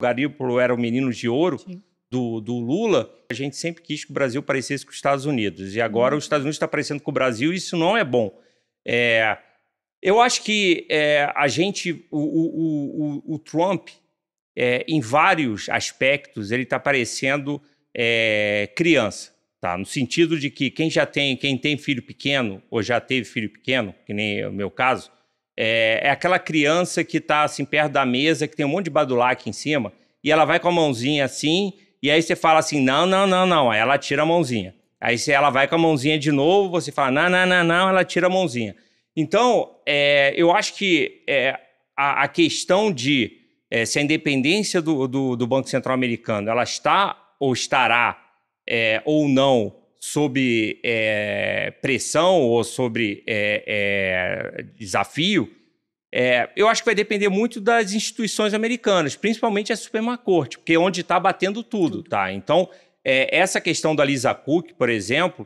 Garímpolo era o menino de ouro Sim. do Lula. A gente sempre quis que o Brasil parecesse com os Estados Unidos. E agora os Estados Unidos está parecendo com o Brasil e isso não é bom. Eu acho que o Trump, em vários aspectos, ele está parecendo criança. Tá? No sentido de que quem tem filho pequeno, ou já teve filho pequeno, que nem o meu caso, é aquela criança que está assim, perto da mesa, que tem um monte de badulaque em cima, e ela vai com a mãozinha assim, e aí você fala assim, não, não, não, não, aí ela tira a mãozinha. Aí ela vai com a mãozinha de novo, você fala, não, não, não, não, ela tira a mãozinha. Então, eu acho que a questão de se a independência do Banco Central americano ela está ou estará ou não sob pressão ou sobre desafio, eu acho que vai depender muito das instituições americanas, principalmente a Suprema Corte, porque é onde está batendo tudo. Tá? Então, essa questão da Lisa Cook, por exemplo,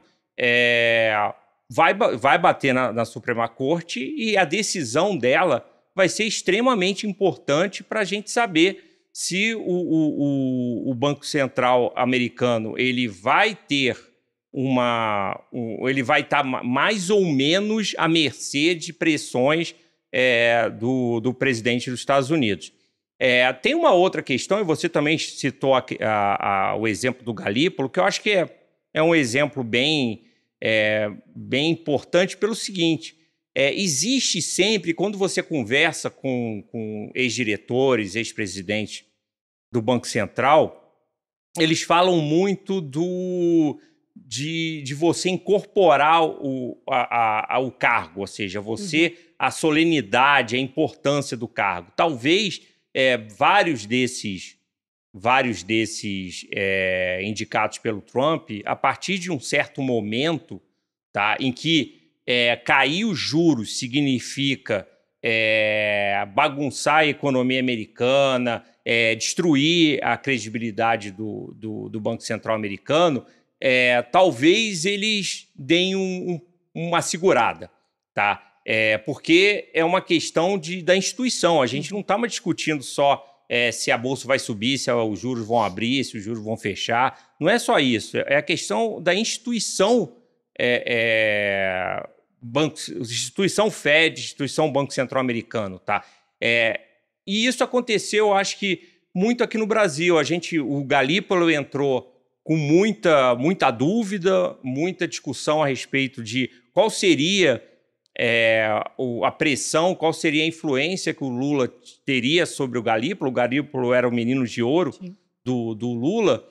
vai bater na Suprema Corte e a decisão dela vai ser extremamente importante para a gente saber se o Banco Central americano ele vai ter ele vai estar mais ou menos à mercê de pressões do presidente dos Estados Unidos. Tem uma outra questão, e você também citou o exemplo do Galípolo, que eu acho que é um exemplo bem importante pelo seguinte: existe sempre, quando você conversa com ex-diretores, ex-presidentes do Banco Central, eles falam muito de você incorporar o cargo, ou seja, a solenidade, a importância do cargo. Talvez vários desses indicados pelo Trump, a partir de um certo momento, tá, em que cair os juros significa bagunçar a economia americana, destruir a credibilidade do Banco Central americano, talvez eles deem uma segurada, tá? Porque é uma questão da instituição. A gente não está mais discutindo só se a bolsa vai subir, se os juros vão abrir, se os juros vão fechar. Não é só isso. É a questão da instituição, instituição Fed, instituição Banco Central americano, tá? E isso aconteceu, acho que, muito aqui no Brasil. O Galípolo entrou com muita dúvida, muita discussão a respeito de qual seria a pressão, qual seria a influência que o Lula teria sobre o Galípolo. O Galípolo era o menino de ouro do Lula.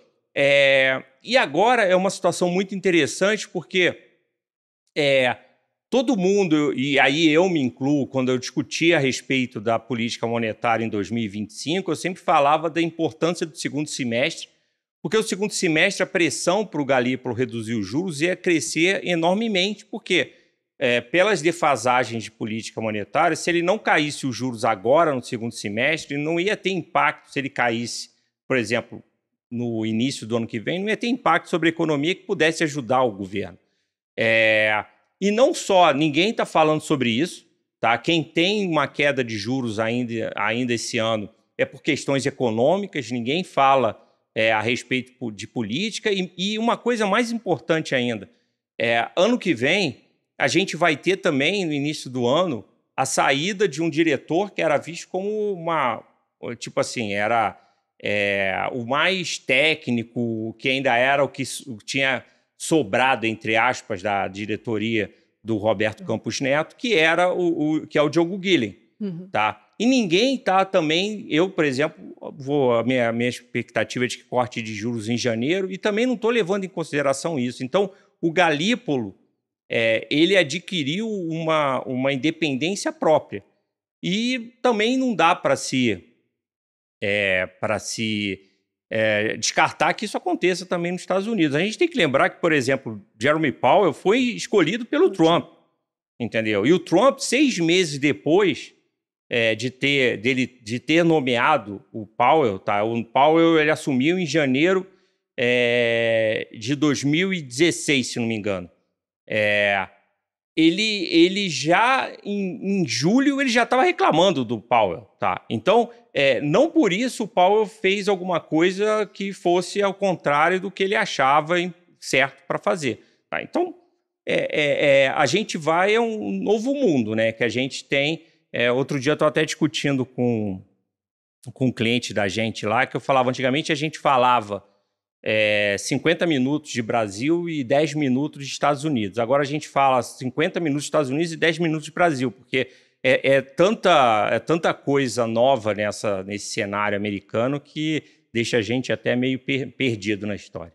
E agora é uma situação muito interessante, porque todo mundo, e aí eu me incluo, quando eu discutia a respeito da política monetária em 2025, eu sempre falava da importância do segundo semestre, porque o segundo semestre a pressão para o Galípolo reduzir os juros ia crescer enormemente, porque pelas defasagens de política monetária, se ele não caísse os juros agora no segundo semestre, não ia ter impacto se ele caísse, por exemplo, no início do ano que vem, não ia ter impacto sobre a economia que pudesse ajudar o governo. E não só, ninguém está falando sobre isso, tá? Quem tem uma queda de juros ainda esse ano é por questões econômicas, ninguém fala a respeito de política. E uma coisa mais importante ainda, ano que vem a gente vai ter também, no início do ano, a saída de um diretor que era visto como tipo assim, era o mais técnico, que ainda era o que tinha sobrado, entre aspas, da diretoria do Roberto Campos Neto, que é o Diogo Guilhem. Tá? E ninguém está também... Eu, por exemplo, a minha expectativa é de que corte de juros em janeiro, e também não estou levando em consideração isso. Então, o Galípolo, ele adquiriu uma independência própria. E também não dá para se descartar que isso aconteça também nos Estados Unidos. A gente tem que lembrar que, por exemplo, Jerome Powell foi escolhido pelo Trump, entendeu? E o Trump, 6 meses depois de ter nomeado o Powell, tá? O Powell ele assumiu em janeiro de 2016, se não me engano. ele já, em julho, ele já estava reclamando do Powell, tá? Então, não por isso o Powell fez alguma coisa que fosse ao contrário do que ele achava certo para fazer, tá? Então, a gente vai a um novo mundo, né? Que a gente tem... outro dia eu estou até discutindo com um cliente da gente lá, que eu falava, antigamente a gente falava 50 minutos de Brasil e 10 minutos de Estados Unidos. Agora a gente fala 50 minutos de Estados Unidos e 10 minutos de Brasil, porque tanta coisa nova nesse cenário americano que deixa a gente até meio perdido na história.